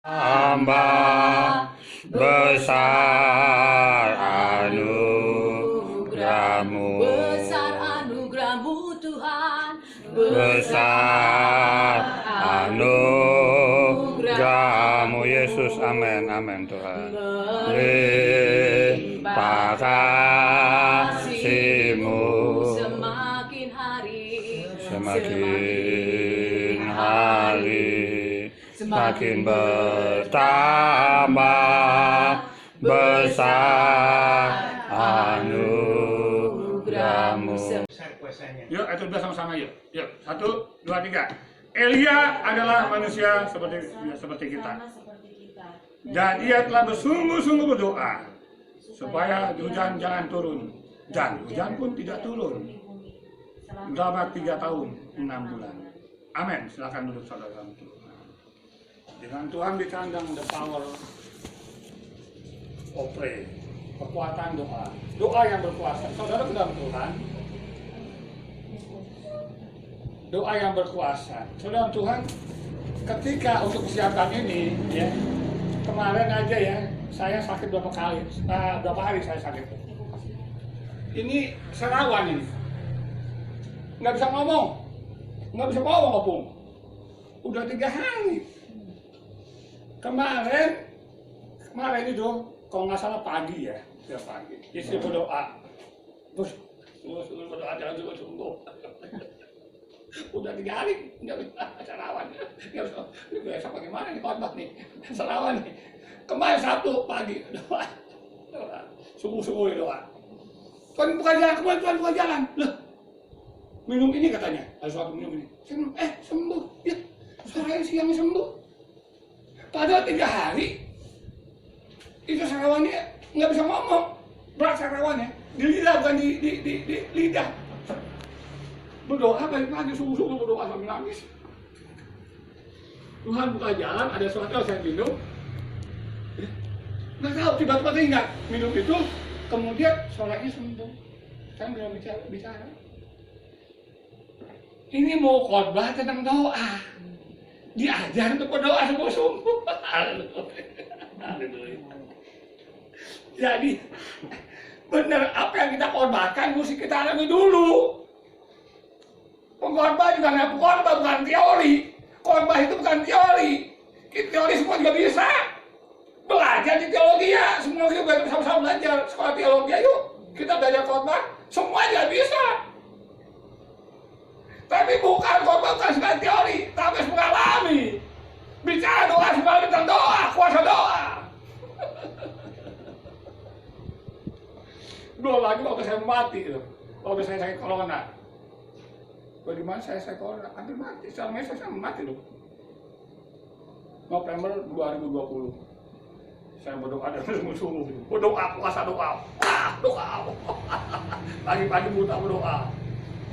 hamba besar anugerahmu, besar anugerahmu Tuhan, besar anugerahmu Yesus. Amin, amin Tuhan. Limpah kasih-Mu semakin hari semakin bertambah, besar anugerahmu. Yuk, itu udah sama-sama yuk. Yuk, 1, 2, 3. Elia adalah manusia seperti kita. Dan ia telah bersungguh-sungguh berdoa supaya hujan jangan turun. Dan hujan pun tidak turun selama 3 tahun 6 bulan. Amin. Silakan duduk saudara. Dengan Tuhan dikandang the power of prayer, kekuatan doa, doa yang berkuasa. Saudara ke dalam Tuhan, doa yang berkuasa. Saudara Tuhan, ketika untuk persiapan ini, ya kemarin aja ya, saya sakit berapa hari saya sakit. Ini serawan ini, nggak bisa ngomong, opung. Udah 3 hari. Kemarin itu, kalau nggak salah pagi ya, pagi. Istri berdoa, terus berdoa jangan sembuh. Udah 3 hari nggak bisa sarawan, nggak bisa bagaimana nih khotbah nih, sarawan nih. Kemarin Sabtu pagi doa, subuh doa. Tuhan bukan jalan, Tuhan bukan jalan. Loh, minum ini katanya, ada suatu minum ini. Saya minum, sembuh, ya, sore siang sembuh. Padahal 3 hari itu sarawannya nggak bisa ngomong, berat sarawannya di lidah bukan di lidah. Berdoa pagi-pagi subuh berdoa sambil nangis. Tuhan buka jalan, ada sesuatu yang saya minum, nggak tahu tiba-tiba teringat minum itu, kemudian sorenya sembuh. Saya belum bicara. Ini mau khotbah tentang doa. Diajar untuk berdoa sungguh-sungguh. Jadi benar apa yang kita korbankan mesti kita alami dulu. Pengkhotbah juga nggak khotbah, bukan teori. Khotbah itu bukan teori. Teori semua juga bisa. Belajar di teologi ya, semua kita sama-sama belajar sekolah teologi. Yuk kita belajar khotbah, semua juga bisa. Tapi bukan khotbah bukan sekedar teori, tapi harus mengalami. Bicara doa sebagai tentang doa, kuasa doa. Dua lagi waktu saya mati itu, waktu saya sakit corona. Bagaimana saya sakit corona, hampir mati. Selama saya mati loh. November 2020. Saya berdoa dan sungguh-sungguh. Berdoa, puasa doa. Doa. Pagi-pagi buta berdoa.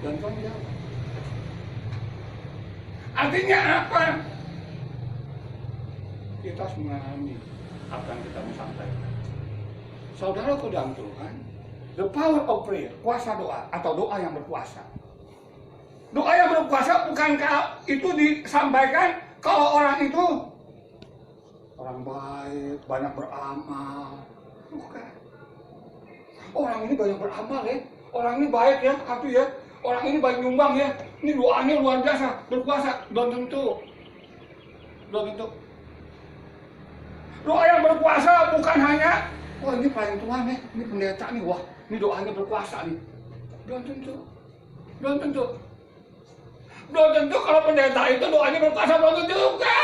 Dan Tuhan jawab. Artinya apa? Kita harus mengalami apa yang kita mau sampaikan. Saudara ke dalam Tuhan, the power of prayer, kuasa doa atau doa yang berkuasa. Doa yang berkuasa bukankah itu disampaikan kalau orang itu orang baik, banyak beramal. Bukan. Orang ini banyak beramal ya, orang ini baik ya, tapi ya, orang ini banyak nyumbang ya. Ini doanya luar biasa, berkuasa. Belum tentu. Doa yang berkuasa bukan hanya, wah ini pelayan Tuhan ya, ini pendeta nih, wah ini doanya berkuasa nih. Belum tentu kalau pendeta itu doanya berkuasa, belum tentu juga.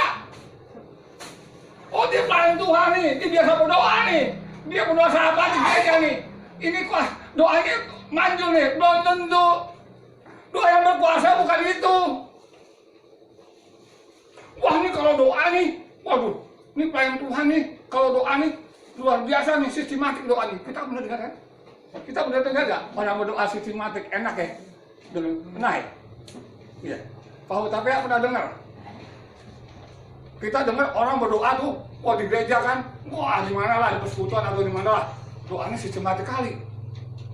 Oh dia pelayan Tuhan nih, dia biasa berdoa nih. Dia berdoa sahabat di gereja nih. Ini kok doanya manjur nih, belum tentu. Doa yang berkuasa bukan itu. Wah ini kalau doa nih, waduh, ini pelayan Tuhan nih, kalau doa nih luar biasa nih, sistematik doa nih. Kita benar dengar kan? Kita benar dengar gak? Orang berdoa sistematik, enak ya? Benar ya? Iya. Pak Hutapea pernah dengar? Kita dengar orang berdoa tuh, wah di gereja kan, wah di mana lah, di persekutuan atau di mana lah, doanya sistematik kali.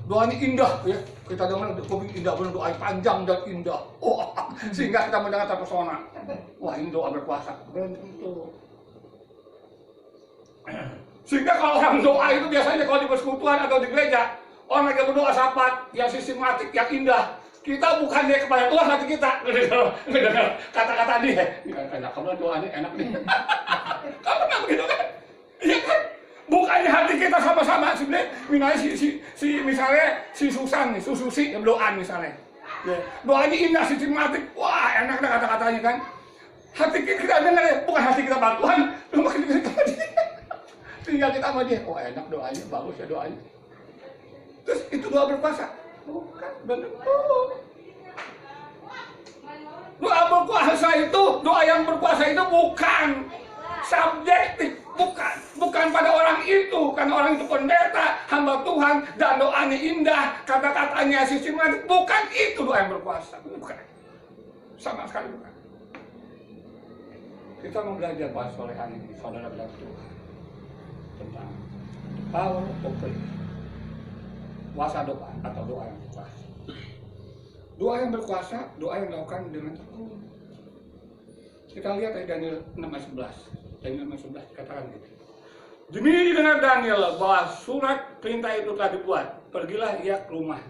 Doanya indah ya, kita dengar indah benar, doa panjang dan indah. Sehingga kita mendengar terpesona. Wah ini doa berkuasa. Belum tentu. Sehingga kalau orang doa itu biasanya kalau di persekutuan atau di gereja, orang lagi berdoa sahabat yang sistematik, yang indah. Kita bukan dia kepada Tuhan, hati kita. Dengar kata-kata dia. Enak, kamu doanya enak nih. Kamu pernah begitu kan? Iya kan? Bukannya hati kita sama-sama sebenarnya. Misalnya si Susan nih, Susi yang doa misalnya. Doanya indah, sistematik. Wah, enak dah kata-katanya kan. Hati kita dengar ya, bukan hati kita bantuan. Lu makin kita sama dia. Tinggal kita sama dia. Oh enak doanya, bagus ya doanya. Terus itu doa berkuasa? Bukan, benar. Doa berkuasa itu, doa yang berkuasa itu bukan subjektif, bukan pada orang itu, karena orang itu pendeta, hamba Tuhan, dan doanya indah, kata-katanya sistematik, bukan itu doa yang berkuasa, bukan, sama sekali bukan. Kita mau belajar bahas solehan ini, saudara bilang Tuhan tentang power of prayer, kuasa doa atau doa yang berkuasa. Doa yang berkuasa, doa yang dilakukan dengan tekun. Kita lihat dari Daniel 6:11. Daniel 6:11 dikatakan gitu. Demi didengar Daniel bahwa surat perintah itu telah dibuat, pergilah ia ke rumah.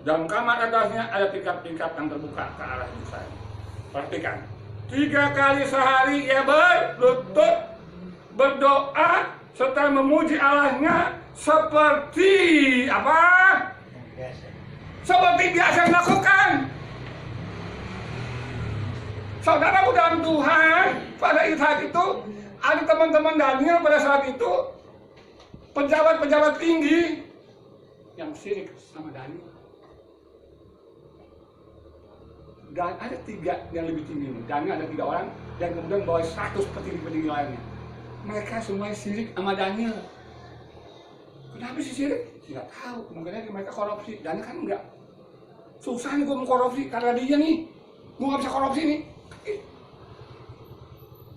Dalam kamar atasnya ada tingkap-tingkap yang terbuka ke arah Yerusalem. Perhatikan, 3 kali sehari ia berlutut, berdoa, serta memuji Allahnya seperti apa? Seperti biasa dilakukan. Saudara dalam Tuhan, pada saat itu ada teman-teman Daniel pada saat itu pejabat-pejabat tinggi yang syirik sama Daniel. Dan ada 3 yang lebih tinggi. Daniel ada 3 orang dan kemudian bawa 100 petinggi-petinggi lainnya. Mereka semuanya syirik sama Daniel. Kenapa sih syirik? Tidak tahu. Mungkin mereka korupsi. Daniel kan enggak. Susah nih gue mau korupsi karena dia nih. Gue nggak bisa korupsi nih.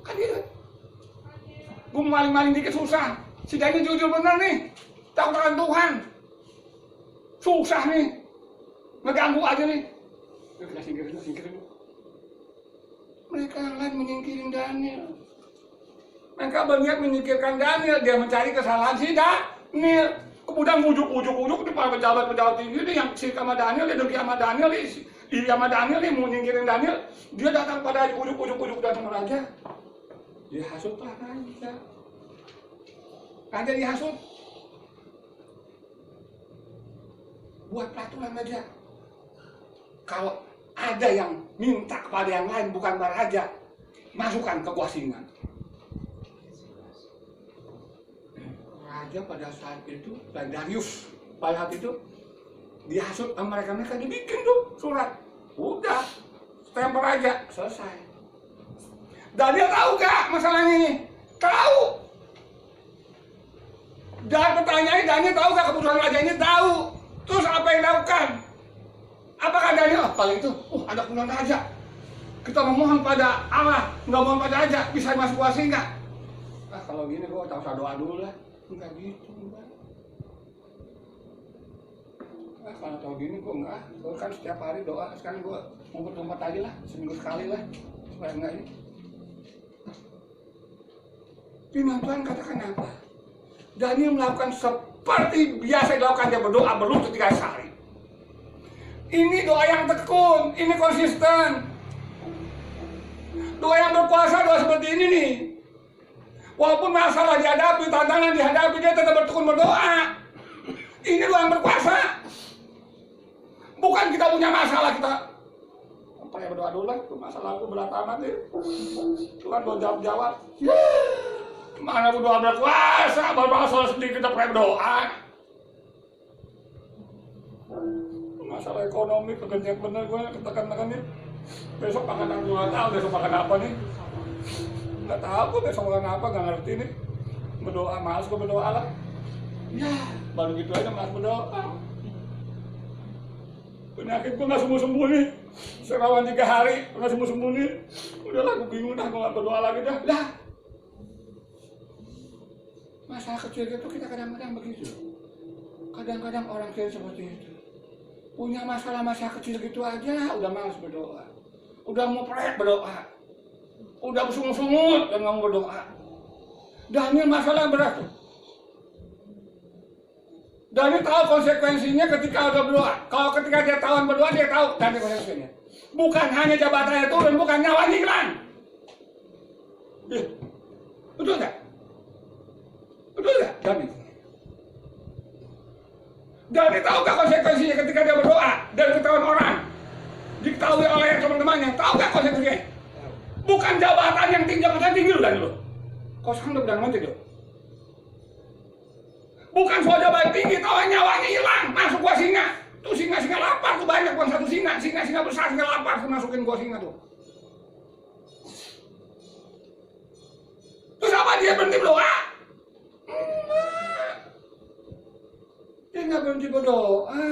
Kan gitu. Gue maling-maling dikit susah. Si Daniel jujur bener nih. Takut akan Tuhan. Susah nih. Ngeganggu aja nih. Kita singkirin. Mereka yang lain menyingkirin Daniel. Mereka berniat menyingkirkan Daniel. Dia mencari kesalahan si Daniel. Kemudian ujuk-ujuk di para pejabat-pejabat tinggi ini yang syirik sama Daniel, dia dengki sama Daniel, iri sama Daniel nih, mau nyingkirin Daniel. Dia datang pada ujuk-ujuk datang ke raja. Dia hasut lah raja. Raja dihasut. Buat peraturan aja. Kalau ada yang minta kepada yang lain bukan para raja, masukkan ke gua singa. Raja pada saat itu, Darius pada saat itu dihasut sama mereka dibikin tuh surat. Udah, stempel aja, selesai. Daniel tahu gak masalahnya ini? Tahu. Dan pertanyaannya Daniel tahu gak keputusan raja ini? Tahu. Terus apa yang dilakukan? Apakah Daniel? Paling itu, ada keputusan raja. Kita memohon pada Allah, nggak mohon pada raja, bisa masuk kuasa nggak? Kalau gini gua tak usah doa dulu lah. Enggak gitu, enggak. Kalau tahu gini gue enggak. Gue kan setiap hari doa. Sekarang gue ngumpet-ngumpet aja lah, seminggu sekali lah, supaya enggak ini. Firman Tuhan katakan apa? Daniel melakukan seperti biasa dilakukan, dia berdoa berlutut 3 kali. Ini doa yang tekun, ini konsisten. Doa yang berkuasa, doa seperti ini nih. Walaupun masalah dihadapi, tantangan dihadapi, dia tetap bertekun berdoa. Ini doa yang berkuasa. Bukan kita punya masalah, kita apa ya berdoa dulu lah. Masalah aku berat amat nih. Tuhan mau jawab-jawab. Mana berdoa berkuasa, baru masalah sedikit kita pernah berdoa. Masalah ekonomi, pekerjaan bener gue ketekan-tekan nih. Besok makan apa, gue gak tahu besok makan apa nih. Nggak tahu gue besok makan apa, nggak ngerti nih. Berdoa, malas gue berdoa lah. Ya, baru gitu aja malas berdoa. Penyakit gue nggak sembuh-sembuh nih. Serawan 3 hari, nggak sembuh-sembuh nih. Udahlah, gue bingung dah, gue nggak berdoa lagi dah. Dah. Masalah kecil itu kita kadang-kadang begitu. Kadang-kadang orang kecil seperti itu. Punya masalah-masalah kecil gitu aja, udah malas berdoa. Udah mau proyek berdoa. Udah bersungut-sungut dan ngomong berdoa. Daniel masalah berat tuh. Daniel tahu konsekuensinya ketika udah berdoa. Kalau ketika dia tahu berdoa, dia tahu Daniel konsekuensinya. Bukan hanya jabatannya turun, bukan nyawanya hilang. Betul nggak? Betul nggak, Daniel? Daniel tahu nggak konsekuensinya ketika dia berdoa dan ketahuan orang, diketahui oleh teman-temannya, tahu nggak konsekuensinya? Bukan jabatan yang tinggi, jabatan tinggi loh Daniel. Kau sekarang udah nanti loh. Bukan soal jabatan tinggi, tahu nyawanya hilang, masuk gua singa. Tuh singa lapar tuh banyak, bukan satu singa besar, singa lapar tuh masukin gua singa tuh. Terus apa dia berhenti berdoa? Dia nggak berhenti berdoa.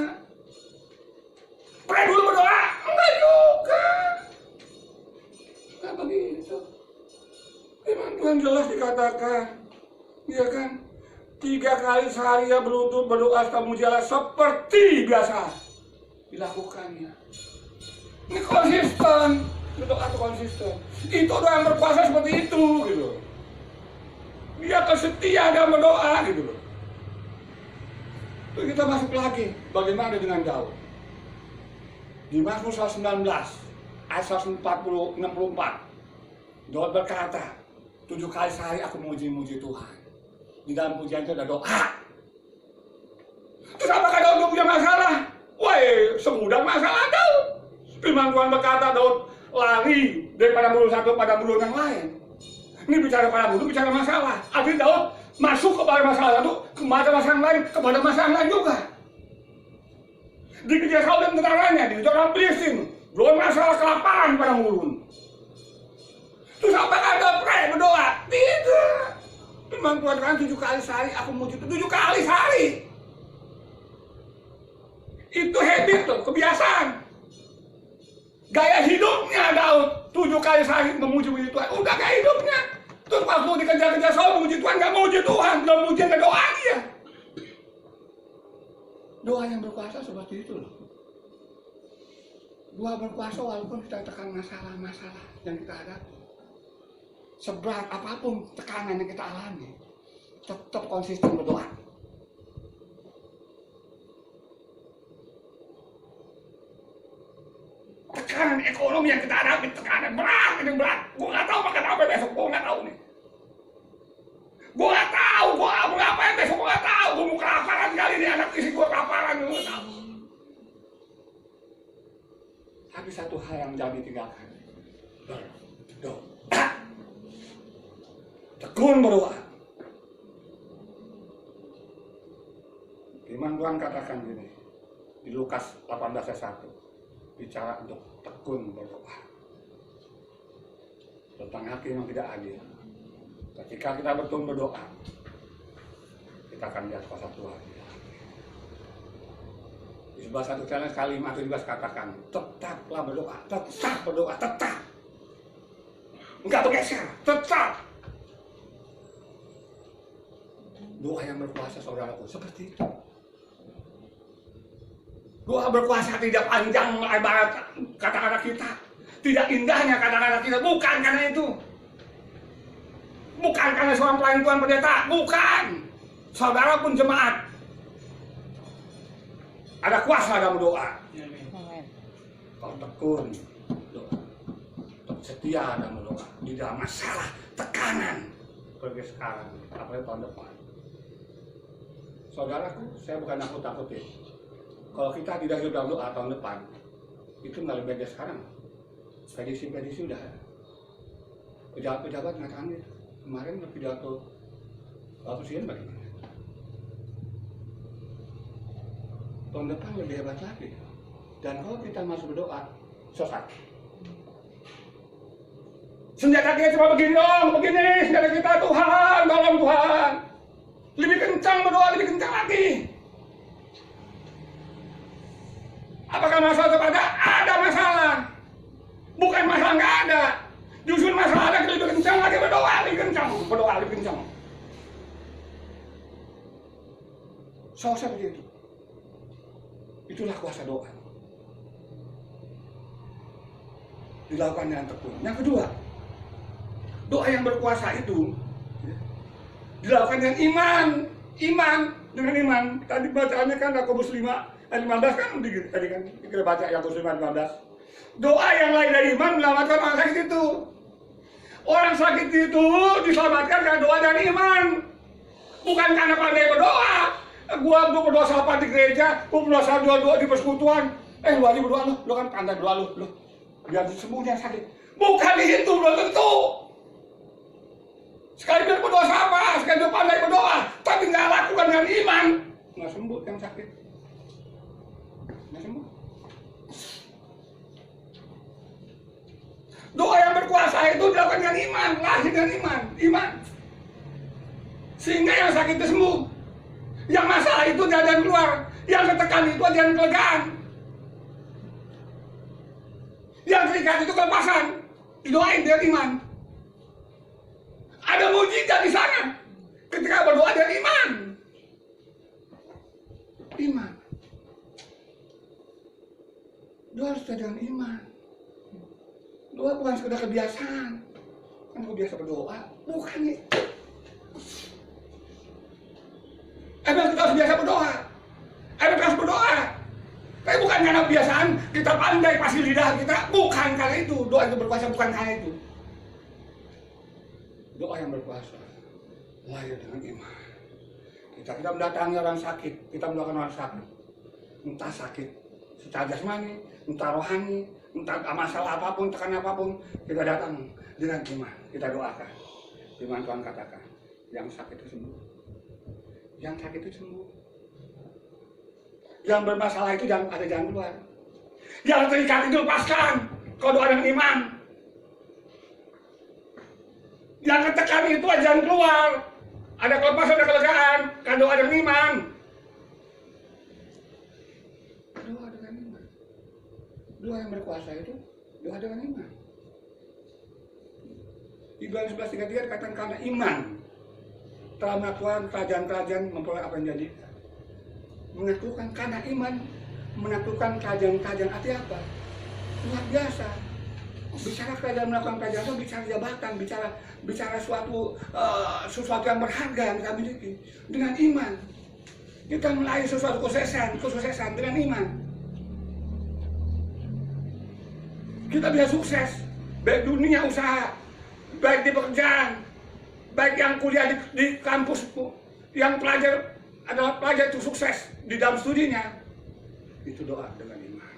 Pray dulu berdoa? Enggak juga. Nggak begitu. Firman Tuhan jelas dikatakan, ya kan? 3 kali sehari ia berlutut berdoa serta memuji Allah seperti biasa dilakukannya. Ini konsisten, berdoa itu konsisten. Itu doa yang berkuasa seperti itu, gitu. Dia kesetia dalam berdoa, gitu loh. Terus kita masuk lagi, bagaimana dengan Daud? Di Mazmur 19 ayat 64, Daud berkata, 7 kali sehari aku memuji-muji Tuhan. Di dalam pujian itu ada doa. Terus apakah Daud punya masalah? Woi, semudah masalah Daud. Firman Tuhan berkata Daud lari daripada mulut satu pada mulut yang lain. Ini bicara pada mulut, bicara masalah. Artinya Daud masuk kepada masalah satu, kepada masalah yang lain, kepada masalah yang lain juga. Dikejar Saul dan tentaranya, dikejar orang Filistin. Belum masalah kelaparan pada mulut. Terus apakah Daud pray berdoa? Tidak. Firman Tuhan kan 7 kali sehari aku memuji itu 7 kali sehari. Itu habit tuh, kebiasaan. Gaya hidupnya Daud 7 kali sehari memuji Tuhan. Udah gaya hidupnya. Terus waktu dikejar-kejar Saul memuji Tuhan, gak memuji Tuhan, belum memuji ke doa dia. Doa yang berkuasa seperti itu loh. Doa berkuasa walaupun kita tekan masalah-masalah yang kita hadapi. Seberat apapun tekanan yang kita alami, tetap konsisten berdoa. Tekanan ekonomi yang kita hadapi, tekanan berat, ini berat. Gue nggak tahu makan apa besok, gue nggak tahu nih. Gue nggak tahu, gue mau ngapain besok, gue nggak tahu. Gue mau kelaparan kali ini, anak istri gue kelaparan, gue nggak tahu. Tapi satu hal yang menjadi tinggalkan, berdoa. Tekun berdoa. Firman Tuhan katakan gini di Lukas 18 ayat 1, bicara untuk tekun berdoa tentang hakim yang tidak adil. Ketika kita betul berdoa, kita akan lihat kuasa Tuhan. Di sebelah satu kalimat itu juga katakan, tetaplah berdoa, tetap berdoa, tetap. Enggak bergeser, tetap. Doa yang berkuasa saudaraku seperti itu. Doa berkuasa tidak panjang ibarat kata-kata kita, tidak indahnya kata-kata kita, bukan karena itu. Bukan karena seorang pelayan Tuhan pendeta, bukan. Saudara pun jemaat. Ada kuasa dalam doa. Kalau tekun doa, setia dalam doa, di dalam masalah, tekanan seperti sekarang, apalagi tahun depan. Saudaraku, saya bukan nakut-nakutin. Kalau kita tidak hidup dalam doa tahun depan, itu nggak lebih baik sekarang. Prediksi udah ada. Pejabat-pejabat mengatakan itu. Kemarin pidato Bapak Presiden bagaimana? Tahun depan lebih hebat lagi. Dan kalau kita masuk berdoa, selesai. Senjata kita cuma begini dong, begini. Senjata kita Tuhan, tolong Tuhan. Lebih kencang berdoa, lebih kencang lagi. Apakah masalah ada? Ada masalah. Bukan masalah nggak ada. Justru masalah ada, lebih kencang lagi berdoa, lebih kencang. Berdoa lebih kencang. Seperti itu. Itulah kuasa doa. Dilakukan dengan tekun. Yang kedua, doa yang berkuasa itu dilakukan dengan iman. Dengan iman. Tadi bacaannya kan Yakobus 5 ayat 15 kan tadi kan kita baca Yakobus 5 ayat 15. Doa yang lain dari iman menyelamatkan orang sakit itu. Orang sakit itu diselamatkan karena doa dan iman. Bukan karena pandai berdoa. Gua berdoa sahabat di gereja, gua berdoa sahabat doa di persekutuan. Lu aja berdoa lu kan pandai doa lu. Biar sembuh yang sakit. Bukan itu belum tentu. Sekali dia berdoa sama, sekali dia pandai berdoa, tapi nggak lakukan dengan iman, nggak sembuh yang sakit, nggak sembuh. Doa yang berkuasa itu dilakukan dengan iman, lahir dengan iman, sehingga yang sakit itu sembuh, yang masalah itu jalan keluar, yang tertekan itu jalan kelegaan, yang terikat itu kelepasan, didoain dengan iman. Ada mujizat di sana ketika berdoa dengan iman. Doa harus dengan iman. Doa bukan sekedar kebiasaan. Kan kebiasa berdoa, bukan nih. Emang kita harus biasa berdoa. Emang kita harus berdoa. Tapi bukan karena kebiasaan kita pandai pasti lidah kita. Bukan karena itu. Doa itu berkuasa bukan karena itu. Doa yang berkuasa lahir dengan iman. Kita mendatangi orang sakit, kita mendoakan orang sakit. Entah sakit secara jasmani, entah rohani, entah masalah apapun, tekanan apapun, kita datang dengan iman. Kita doakan. Firman Tuhan katakan, yang sakit itu sembuh. Yang sakit itu sembuh. Yang bermasalah itu jangan ada jalan keluar. Yang terikat itu lepaskan. Kau doa dengan iman. Yang ketekan itu aja jalan keluar. Ada kelepasan, ada kelegaan. Kan doa dengan iman. Doa dengan iman. Doa yang berkuasa itu doa dengan iman. Ibrani 11:33 dikatakan karena iman telah melakukan kerajaan-kerajaan memperoleh apa yang jadi. Menaklukkan karena iman menaklukkan kerajaan-kerajaan arti apa? Luar biasa. Bicara kerajaan melakukan kerajaan itu bicara jabatan, bicara sesuatu yang berharga yang kita miliki dengan iman. Kita meraih sesuatu kesuksesan dengan iman. Kita bisa sukses baik dunia usaha, baik di pekerjaan, baik yang kuliah di kampus, yang pelajar adalah pelajar itu sukses di dalam studinya. Itu doa dengan iman.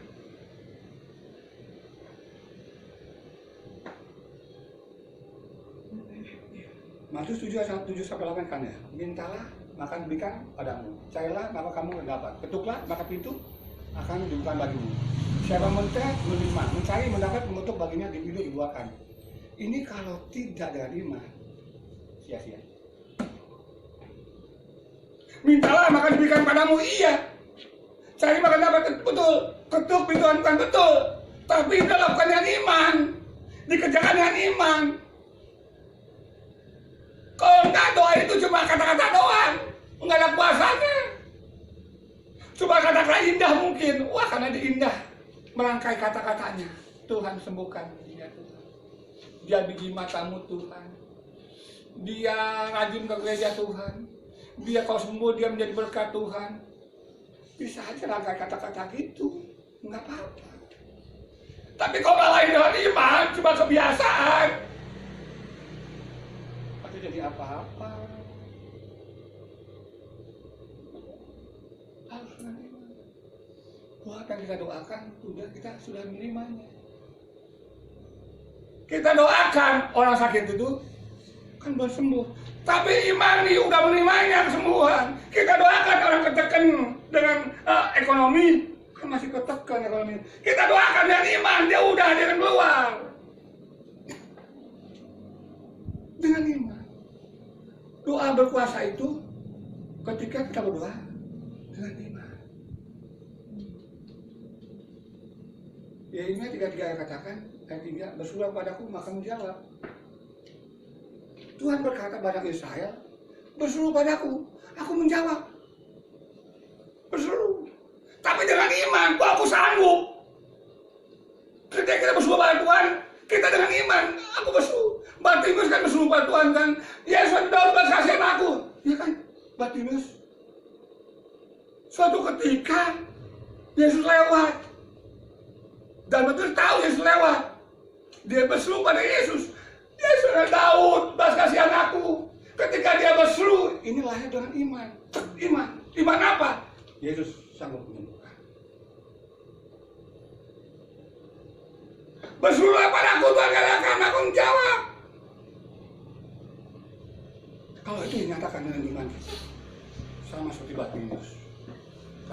Matius 7:7-8 kan ya. Mintalah maka diberikan padamu. Carilah maka kamu mendapat. Ketuklah maka pintu akan dibuka bagimu. Siapa meminta menerima, mencari mendapat, mengetuk baginya dipilih dibuahkan. Ini kalau tidak dengan iman sia-sia. Mintalah maka diberikan padamu, iya. Cari maka dapat, betul. Ketuk pintu bukan betul. Tapi itu lakukan dengan iman. Dikerjakan dengan iman. Kalau enggak doa itu cuma kata-kata doang, enggak ada kuasanya. Cuma kata-kata indah mungkin, wah karena dia indah merangkai kata-katanya. Tuhan sembuhkan dia Tuhan. Dia biji matamu Tuhan. Dia rajin ke gereja Tuhan. Dia kalau sembuh dia menjadi berkat Tuhan. Bisa aja rangkai kata-kata gitu, enggak apa-apa. Tapi kalau lain dengan iman, cuma kebiasaan. Jadi apa-apa harus menerima. Doa yang kita doakan kita sudah menerimanya. Kita doakan orang sakit itu kan baru sembuh, tapi imani udah menerimanya kesembuhan. Kita doakan orang ketekan dengan ekonomi kan masih ketekan ekonomi. Kita doakan dengan iman dia udah dia akan keluar dengan iman. Doa berkuasa itu ketika kita berdoa dengan iman. Ya ini 3:3 katakan, ayat 3, berseru padaku maka menjawab. Tuhan berkata pada Israel, berseru padaku, aku menjawab. Berseru. Tapi dengan iman, aku sanggup. Ketika kita berseru pada Tuhan, kita dengan iman, aku berseru. Bartimeus kan bersumpah Tuhan kan, Yesus daun belas kasihan aku, ya kan Bartimeus. Suatu ketika Yesus lewat, dan Bartimeus tahu Yesus lewat, dia berseru pada Yesus, Yesus Daud belas kasihan aku. Ketika dia berseru, ini lahir dengan iman. Iman apa? Yesus sanggup menyembuhkan. Berserulah padaku Tuhan, katakan aku menjawab. Kalau itu dinyatakan dengan iman kita, sama seperti Bartimeus.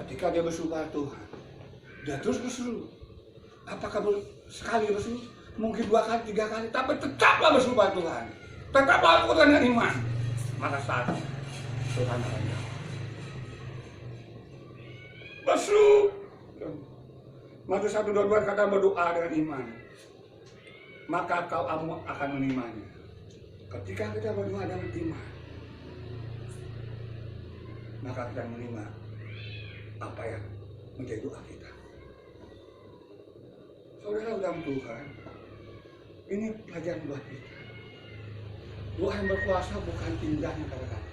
Ketika dia berseru pada Tuhan, dia terus berseru. Apakah sekali berseru? Mungkin 2 kali, 3 kali, tapi tetaplah berseru pada Tuhan. Tetaplah lakukan dengan iman. Maka saat Tuhan akan jawab. Berseru. Matius 1:22 kata berdoa dengan iman, maka kau akan menerimanya. Ketika kita berdoa dengan iman, maka kita menerima apa yang menjadi doa kita. Saudara dalam Tuhan, ini pelajaran buat kita. Doa yang berkuasa bukan indahnya kata-kata,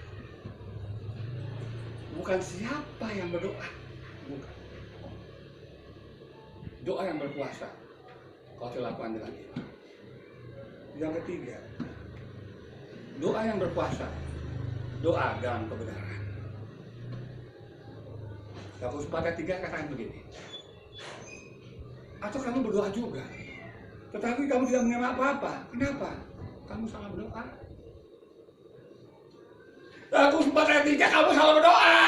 bukan siapa yang berdoa, bukan. Doa yang berkuasa kau lakukan dengan iman. Yang ketiga, doa yang berkuasa, doa dalam kebenaran. Yakobus 4:3 katakan begini, atau kamu berdoa juga, tetapi kamu tidak menerima apa-apa. Kenapa? Kamu salah berdoa. Yakobus 4:3 kamu salah berdoa.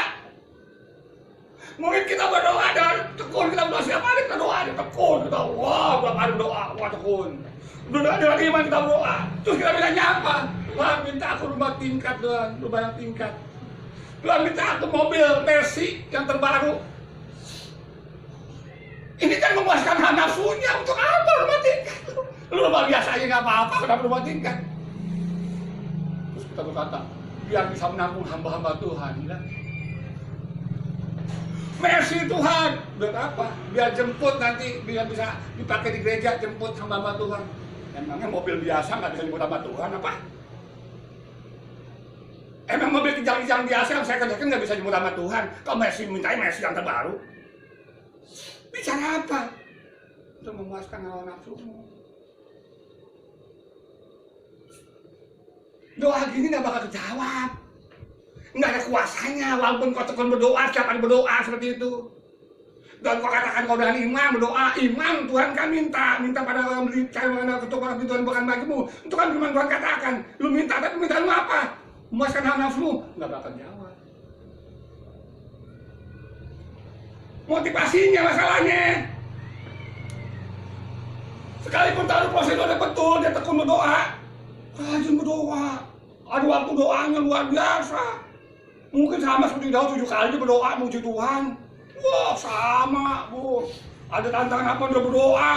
Mungkin kita berdoa dan tekun, kita berdoa siapa hari kita doa, tekun, kita wah berapa hari berdoa, wah tekun. Berdoa dengan iman kita berdoa. Terus kita bilangnya apa? Tuhan minta aku rumah tingkat Tuhan, rumah yang tingkat. Tuhan minta aku mobil Mercy yang terbaru. Ini kan memuaskan hak nafsunya, untuk apa rumah tingkat? Lu rumah biasa aja nggak apa-apa, kenapa rumah tingkat? Terus kita berkata, biar bisa menampung hamba-hamba Tuhan, ya? Mercy Tuhan, buat apa? Biar jemput nanti, biar bisa dipakai di gereja, jemput hamba-hamba Tuhan. Emangnya mobil biasa nggak bisa jemput hamba Tuhan apa? Emang mobil kijang-kijang biasa yang saya kerjakan nggak bisa jemput hamba Tuhan? Kalau Mercy mintain Mercy yang terbaru. Bicara apa? Untuk memuaskan hawa nafsumu. Doa gini nggak bakal kejawab. Nggak ada kuasanya, walaupun kau tekun berdoa, setiap hari berdoa seperti itu. Dan kau katakan kau dengan iman berdoa, iman Tuhan kan minta pada orang beri cari mengenal ketuhanan Tuhan bukan bagimu. Itu kan firman Tuhan katakan, lu minta tapi minta lu apa? Memuaskan hawa nafsumu, nggak bakal jawab. Motivasinya masalahnya. Sekalipun tahu prosedurnya betul, dia tekun berdoa, rajin berdoa, ada waktu doanya luar biasa. Mungkin sama seperti Daud 7 kali dia berdoa muji Tuhan. Wah sama bu. Ada tantangan apa dia berdoa.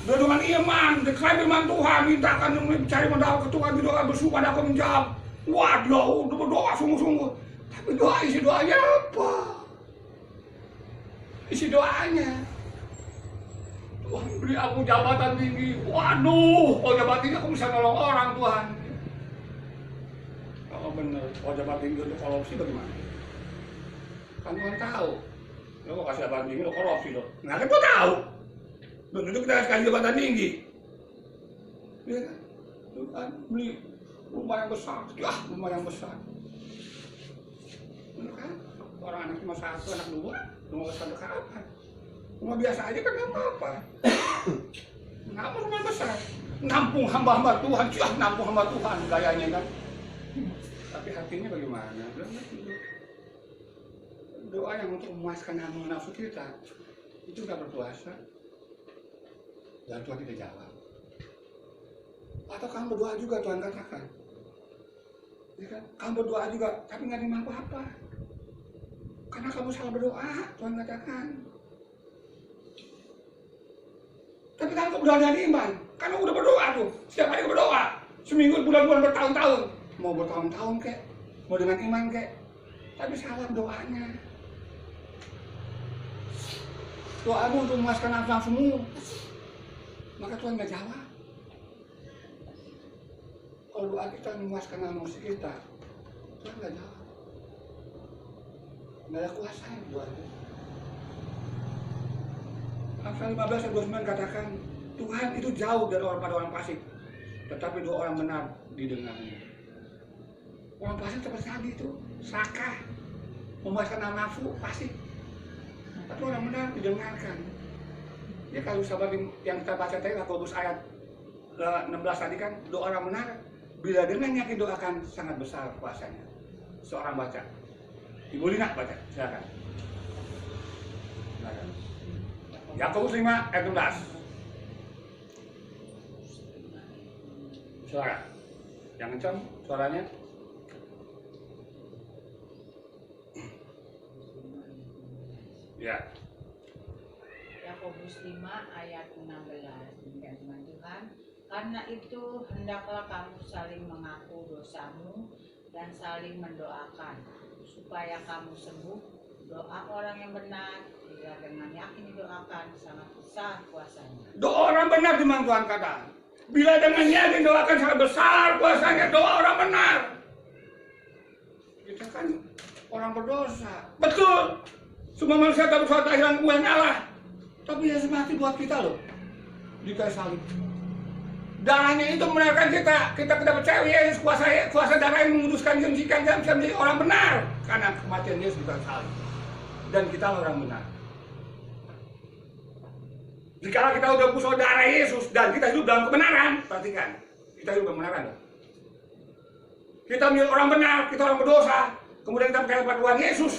Dia dengan iman, dia klaim iman Tuhan, mintakan cari mendapat ke Tuhan, berdoa bersyukur pada aku menjawab. Wah dia udah berdoa sungguh-sungguh. Tapi doa isi doanya apa? Isi doanya, Tuhan beri aku jabatan tinggi. Waduh, oh jabatan tinggi aku bisa nolong orang Tuhan. Kalau benar, oh jabatan tinggi untuk korupsi bagaimana? Kan Tuhan tahu. Lo mau kasih jabatan tinggi, lo korupsi lo. Nah kan Tuhan tahu. Dan itu kita kasih jabatan tinggi. Iya kan? Tuhan beli rumah yang besar, rumah yang besar. Benar kan? Orang anak cuma 1, anak 2. Rumah besar kapan? Rumah biasa aja kan nggak apa-apa. Kenapa rumah besar? Nampung hamba-hamba Tuhan, nampung hamba Tuhan gayanya kan. Tapi hatinya bagaimana? Doa yang untuk memuaskan hawa nafsu kita itu nggak berkuasa. Dan Tuhan tidak jawab. Atau kamu berdoa juga Tuhan katakan, ya kan? Kamu berdoa juga, tapi nggak dimampu apa? Karena kamu salah berdoa, Tuhan katakan. Tapi kalau kamu berdoa dengan iman, karena udah berdoa tuh, setiap hari berdoa, seminggu, bulan-bulan, bertahun-tahun, mau bertahun-tahun kek, mau dengan iman kek, tapi salah doanya. Doamu untuk memuaskan nafsu-nafsumu, maka Tuhan nggak jawab. Atau kamu berdoa dengan iman, karena udah berdoa tuh, setiap hari berdoa, seminggu, bulan-bulan, bertahun-tahun, mau bertahun-tahun kek, mau dengan iman kek, tapi salah doanya. Doamu untuk memuaskan nafsu-nafsumu, maka Tuhan nggak jawab. kalau doa kita memuaskan emosi kita, Tuhan nggak jawab. Nggak ada kuasanya doanya. Amsal 15 ayat 29 katakan, Tuhan itu jauh dari orang fasik, tetapi doa orang benar didengarnya. Orang fasik seperti tadi itu, sakah, memuaskan nafsu, fasik. Tapi orang benar didengarkan. Ya kalau sahabat yang kita baca tadi, Yakobus ayat 16 tadi kan, doa orang benar, bila dengan yakin doa akan sangat besar kuasanya. Seorang baca. Ibu Lina baca, silakan. Yakobus 5 ayat 16. Silakan. Yang kencang suaranya. Ya. Yakobus 5 ayat 16. Demikian firman Tuhan. Karena itu hendaklah kamu saling mengaku dosamu dan saling mendoakan supaya kamu sembuh. Doa orang yang benar bila dengan yakin didoakan sangat besar kuasanya. Doa orang benar di mana Tuhan kata. Bila dengan yakin doakan sangat besar kuasanya. Doa orang benar. Kita kan orang berdosa. Betul. Semua manusia tak bersuatu akhiran Tuhan Allah. Tapi Yesus mati buat kita loh. Di kayu salib. Darahnya itu membenarkan kita. Kita tidak percaya Yesus kuasa darah yang menguduskan kita bisa menjadi orang benar. Karena kematian Yesus di kayu salib. Dan kita orang benar. Jika kita sudah bersaudara Yesus dan kita hidup dalam kebenaran, perhatikan, kita hidup dalam kebenaran. Kita menjadi orang benar, kita orang berdosa, kemudian kita percaya pada Tuhan Yesus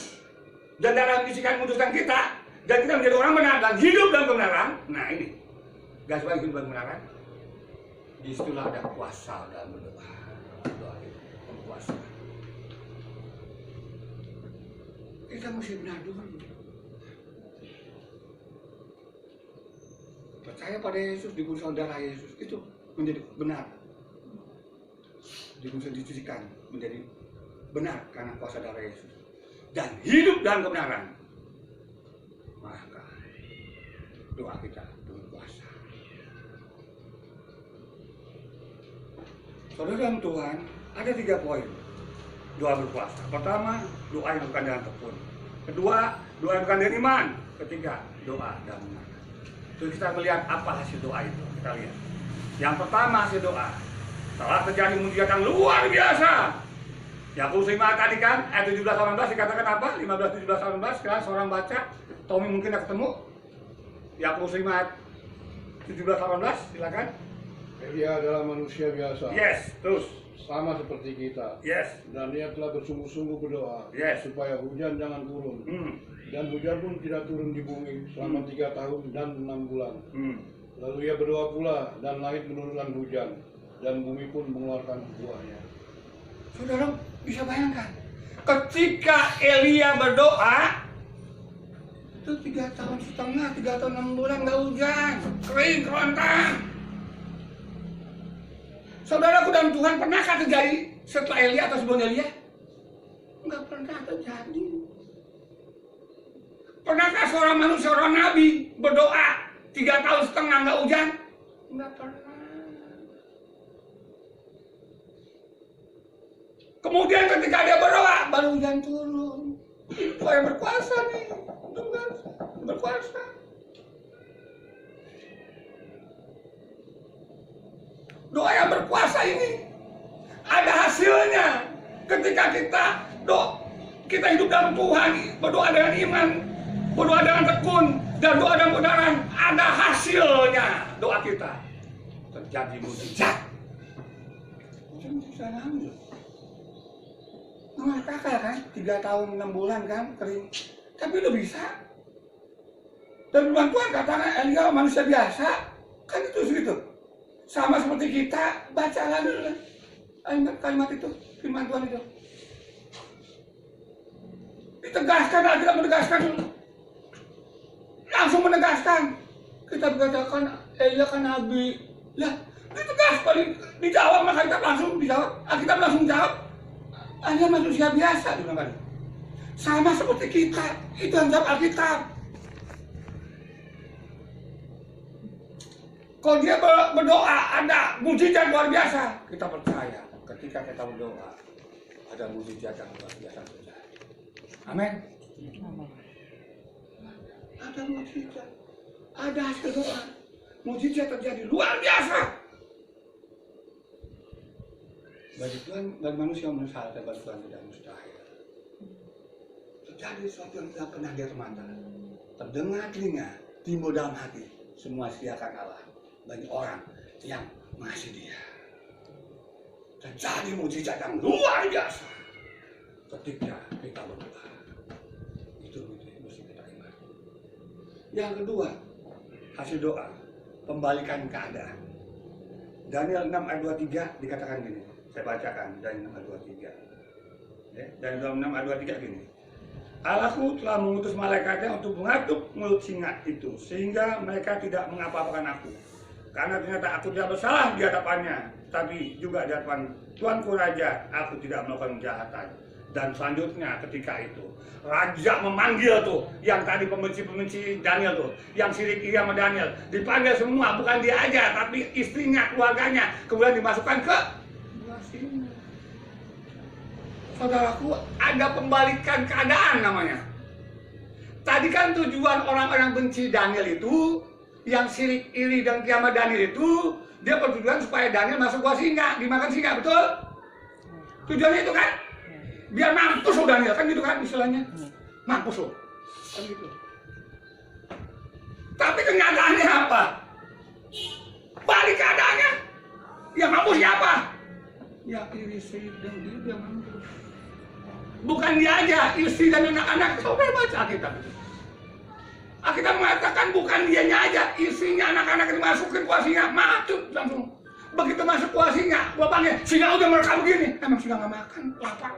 dan darah bisikan menguduskan kita, dan kita menjadi orang benar dan hidup dalam kebenaran. Nah ini, garis bagi hidup dalam kebenaran. Disitulah ada kuasa dalam berdoa. Doa itu kuasa. Kita mesti benar dulu. Percaya pada Yesus, dibungkus darah Yesus, itu menjadi benar. Dibungkus dicucikan menjadi benar karena kuasa darah Yesus. Dan hidup dalam kebenaran. Maka doa kita berkuasa. Saudara dalam Tuhan, ada 3 poin doa berkuasa. Pertama, doa yang bukan dengan tekun. Kedua, doa yang bukan dengan iman. Ketiga, doa dan benar. Terus kita melihat apa hasil doa itu. Kita lihat. Yang pertama hasil doa. Telah terjadi mujizat yang luar biasa. Yakobus 5 tadi kan, ayat 17-18 dikatakan apa? 15-17-18, sekarang seorang baca. Tommy mungkin tidak ketemu. Yakobus 5 ayat 17-18, silakan. Elia adalah manusia biasa. Yes, terus. Sama seperti kita. Yes. Dan dia telah bersungguh-sungguh berdoa. Yes. Supaya hujan jangan turun. Dan hujan pun tidak turun di bumi selama 3 tahun dan 6 bulan. Lalu ia berdoa pula dan langit menurunkan hujan. Dan bumi pun mengeluarkan buahnya. Saudara bisa bayangkan. Ketika Elia berdoa, itu 3 tahun setengah, 3 tahun 6 bulan nggak hujan. Kering, kerontang. Saudaraku dan Tuhan, pernahkah terjadi setelah Elia atau sebelum Elia? Enggak pernah terjadi. Pernahkah seorang manusia, seorang nabi berdoa 3 tahun setengah nggak hujan? Enggak pernah. Kemudian ketika dia berdoa, baru hujan turun. Doa yang berkuasa nih, berkuasa. Doa yang berkuasa ini ada hasilnya ketika kita hidup dalam Tuhan, berdoa dengan iman, berdoa dengan tekun, dan doa dengan kebenaran, ada hasilnya doa kita. Terjadi mujizat. Mujizat alhamdulillah. Nggak kakak kan, 3 tahun 6 bulan kan kering, tapi udah bisa. Dan firman Tuhan katakan Elia manusia biasa, kan itu segitu. Sama seperti kita, baca lagi kalimat itu, firman Tuhan itu. Ditegaskan, Alkitab menegaskan, langsung menegaskan. Kita berkatakan Elia kan nabi, lah ditegas paling dijawab, maka kita langsung dijawab. Alkitab langsung jawab. Elia manusia biasa, dibilang. Sama seperti kita, itu yang jawab Alkitab. Kalau dia berdoa ada mujizat luar biasa, kita percaya ketika kita berdoa ada mujizat yang luar biasa terjadi. Amin. Ada mujizat, ada hasil doa, mujizat terjadi luar biasa. Bagi Tuhan, bagi manusia mustahil, bagi Tuhan tidak mustahil. Terjadi sesuatu yang tidak pernah dia mata, terdengar telinga, timbul dalam hati, semua sediakan Allah bagi orang yang mengasihi Dia. Terjadi mujizat yang luar biasa ketika kita berdoa. Itu mesti kita ingat. Yang kedua, hasil doa, pembalikan keadaan. Daniel 6 ayat 23 dikatakan gini, saya bacakan Daniel 6 ayat 23. Ya, Daniel 6 ayat 23 gini. Allahku telah mengutus malaikatnya untuk mengatuk mulut singa itu, sehingga mereka tidak mengapa-apakan aku. Karena ternyata aku tidak bersalah di hadapannya, tapi juga di hadapan Tuanku Raja, aku tidak melakukan kejahatan. Dan selanjutnya ketika itu, Raja memanggil tuh, yang tadi pembenci-pembenci Daniel tuh, yang sirik iri sama Daniel, dipanggil semua, bukan dia aja, tapi istrinya, keluarganya, kemudian dimasukkan ke gua singa. Saudaraku, ada pembalikan keadaan namanya. Tadi kan tujuan orang-orang benci Daniel itu, yang sirik iri dan kiamat Daniel itu, dia bertujuan supaya Daniel masuk gua singa, dimakan singa, betul? Tujuannya itu kan? Biar mampus lo Daniel, kan gitu kan istilahnya. Mampus lo. Kan gitu. Tapi kenyataannya apa? Balik keadaannya. Yang mampus siapa? Ya istri dan dia mampus. Bukan dia aja, istri dan anak-anak. Saudara baca Alkitab. Alkitab mengatakan bukan dianya aja, istrinya, anak-anak dimasukin ke singa, mati langsung. Begitu masuk ke singa, gua panggil, singa udah merekam begini. Emang singa nggak makan, lapar.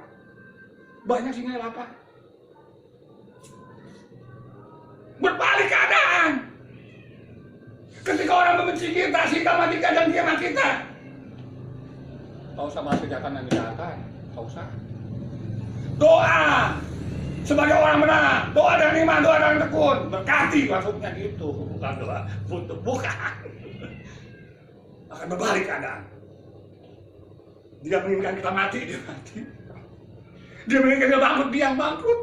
Banyak singa yang lapar. Berbalik keadaan. Ketika orang membenci kita, singa matikan dan dia mati kita. Tahu sama kejahatan dan kejahatan, tahu usah. Doa sebagai orang benar, doa dan iman, doa dan tekun, berkati maksudnya gitu, bukan doa untuk bukan. Akan berbalik keadaan. Dia menginginkan kita mati, dia mati. Dia menginginkan kita bangkrut, dia yang bangkrut.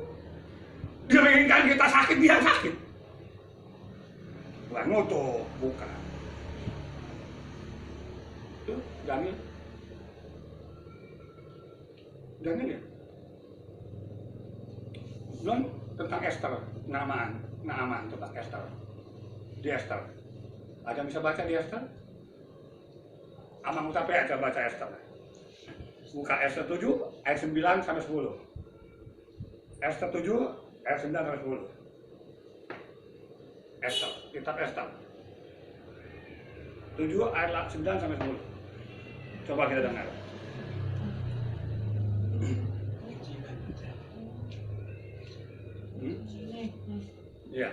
Dia menginginkan kita sakit, dia yang sakit. Bukan ngutuk, bukan. Itu Daniel. Daniel ya? Belum tentang Esther, Naaman tentang Esther. Di Esther. Ada yang bisa baca di Esther? Amang Utapea coba baca Esther. Buka Esther 7 ayat 9 sampai 10. Esther 7 ayat 9 sampai 10. Esther, kitab Esther. 7 ayat 9 sampai 10. Coba kita dengar. Ya.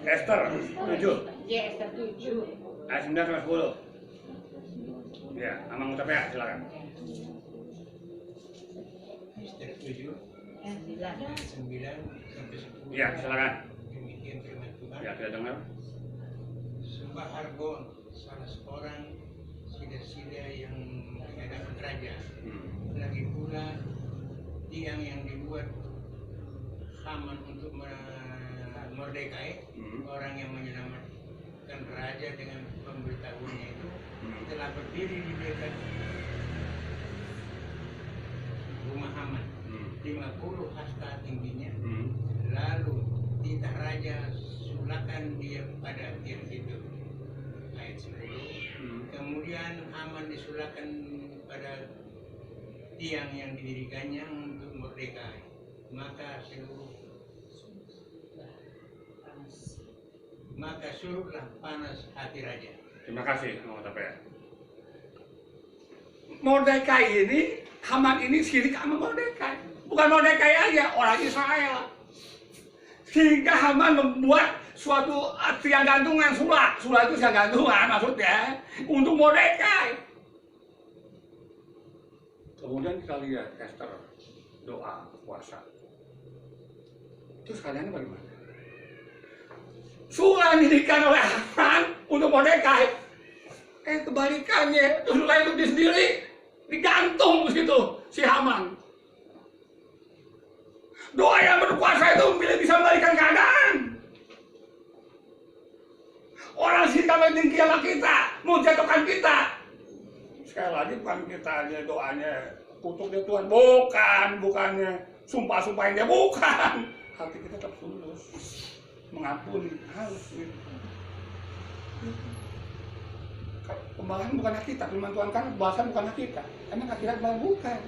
Esther 7. Ya, Esther 7. Ayat 9 sampai 10. Ya, Amang Utapea silakan. Esther 7 9. ayat 9 sampai 10. Ya, silakan. Demikian firman Tuhan. Ya, kita dengar. Sembah Hargon, salah seorang sida-sida yang di hadapan raja. Lagi pula tiang yang dibuat Haman untuk Mordekai, orang yang menyelamatkan raja dengan pemberitahuannya itu, telah berdiri di dekat rumah Haman, 50 hasta tingginya. Lalu titah raja sulakan dia pada tiang itu. Ayat 10. Kemudian Haman disulakan pada tiang yang didirikannya untuk Mordekai. Maka surutlah panas hati raja. Terima kasih, Amang Utapea. Mordekai ini, Haman ini sirik sama Mordekai. Bukan Mordekai aja, orang Israel. Sehingga Haman membuat suatu tiang gantungan, sula itu tiang gantungan maksudnya, untuk Mordekai. Kemudian kita lihat Esther, doa, puasa. Terus kalian bagaimana? Sulam didikan oleh Haman untuk Mordekai. Kebalikannya, terus Sulam itu sendiri digantung di situ si Haman. Doa yang berkuasa itu bisa membalikan keadaan. Orang sih kami tinggi sama kita, mau jatuhkan kita. Sekali lagi bukan kita aja doanya kutuk dia Tuhan, bukannya sumpah-sumpahin dia, bukan. Hati kita tetap tulus, mengampuni, harus gitu. Kemarahan bukan hak kita, firman Tuhan kan bahasan bukan hak kita. Emang akhirat malah bukan.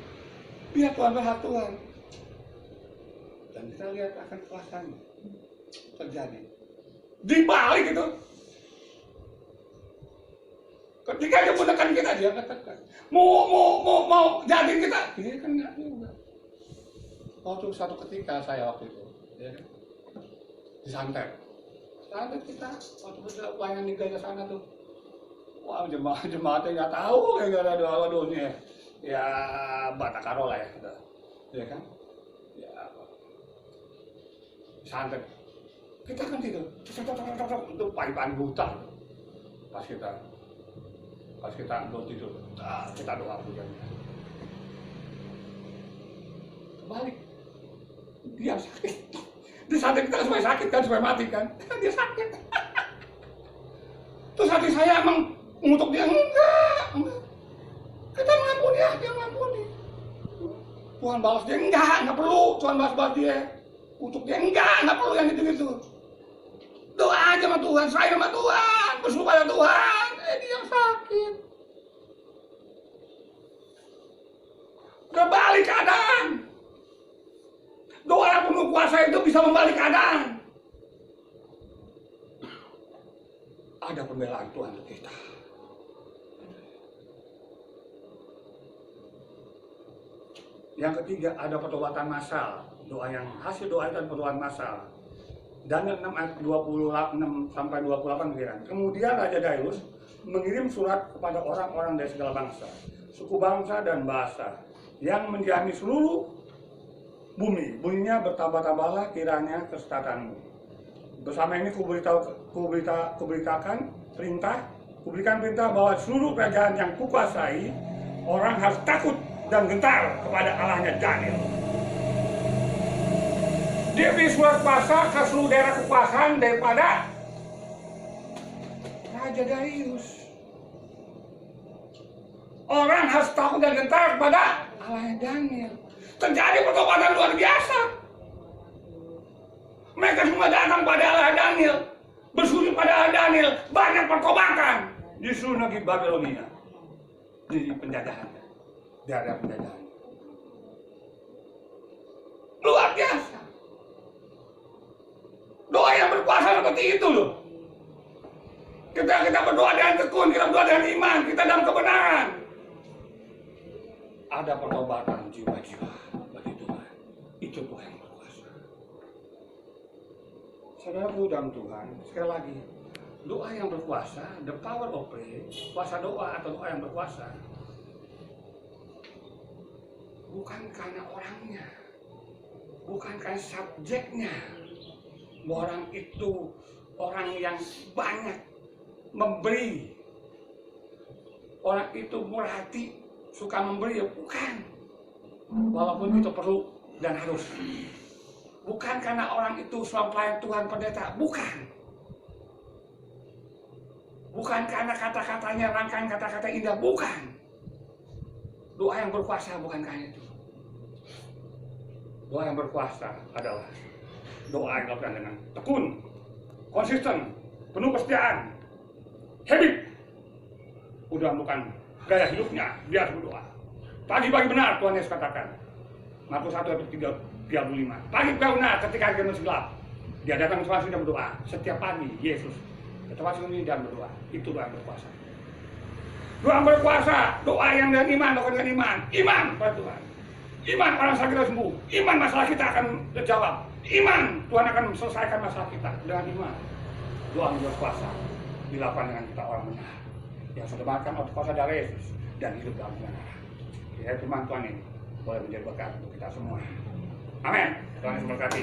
Biar Tuhan berhak Tuhan. Dan kita lihat akan kuasanya terjadi. Dibalik itu. Ketika dia menekan kita, dia katakan mau jadiin kita, ini kan enggak juga. Waktu satu ketika saya waktu itu, ya kan, disantet kita, waktu pelayanan di gereja sana tuh, wah jemaatnya nggak tahu, ya nggak ada doa-doanya, ya Batakaro lah ya, ya kan, ya santet, kita kan tidur, itu pagi-pagi buta, pas kita belum tidur, kita doa pujiannya. Kebalik, dia sakit. Di saat kita supaya sakit kan, supaya mati kan, dia sakit. Terus hati saya emang mengutuk dia, enggak. Kita mengampuni dia mengampuni. Tuhan balas dia, enggak perlu Tuhan balas dia. Kutuk dia, enggak perlu yang gitu-gitu. Doa aja sama Tuhan, serahkan sama Tuhan, bersyukur pada Tuhan. Dia yang sakit. Kebalik keadaan. Doa yang penuh kuasa itu bisa membalik keadaan. Ada pembelaan Tuhan untuk kita. Yang ketiga, ada pertobatan massal. Doa yang hasil doa itu adalah pertobatan massal. Daniel 6 ayat 26 sampai 28 begini. Kemudian Raja Darius mengirim surat kepada orang-orang dari segala bangsa, suku bangsa dan bahasa yang mendiami seluruh bumi. Bunyinya bertambah-tambahlah kiranya kesetatanmu. Bersama ini kuberikan perintah bahwa seluruh kerajaan yang kukuasai, orang harus takut dan gentar kepada Allahnya Daniel. Dia beri surat kuasa ke seluruh daerah kekuasaan daripada Raja Darius. Orang harus takut dan gentar kepada Allahnya Daniel. Terjadi pertobatan luar biasa. Mereka semua datang pada Allah Daniel, bersujud pada Allah Daniel. Banyak pertobatan di seluruh negeri Babilonia, di penjajahan, daerah penjajahan. Luar biasa. Doa yang berkuasa seperti itu loh. Kita berdoa dengan tekun, kita berdoa dengan iman, kita dalam kebenaran. Ada pertobatan jiwa-jiwa bagi Tuhan. Itu Tuhan yang berkuasa. Saudaraku dalam Tuhan, sekali lagi, doa yang berkuasa, the power of prayer, kuasa doa atau doa yang berkuasa, bukan karena orangnya, bukan karena subjeknya. Orang itu orang yang banyak memberi, orang itu murah hati, suka memberi, ya bukan. Walaupun itu perlu dan harus. Bukan karena orang itu selalu pelayan Tuhan pendeta, bukan. Bukan karena kata-katanya, rangkaian kata-kata indah, bukan. Doa yang berkuasa bukan karena itu. Doa yang berkuasa adalah doa yang dilakukan dengan tekun, konsisten, penuh kesetiaan, habit. Udah bukan gaya hidupnya, dia harus berdoa. Pagi-pagi benar Tuhan Yesus katakan. Markus 1 ayat 35. Pagi-pagi benar ketika dia masih gelap. Dia datang ke tempat dan berdoa. Setiap pagi Yesus ke tempat ini dan berdoa. Itu doa yang berkuasa. Doa yang berkuasa, doa yang dengan iman, doa dengan iman. Iman pada Tuhan. Iman orang sakit kita sembuh. Iman masalah kita akan terjawab. Iman Tuhan akan selesaikan masalah kita dengan iman. Doa yang berkuasa dilakukan dengan kita orang benar yang sudah makan kuasa dari Yesus dan hidup dalam kebenaran. Ya, firman Tuhan ini boleh menjadi berkat untuk kita semua. Amin. Tuhan Yesus memberkati.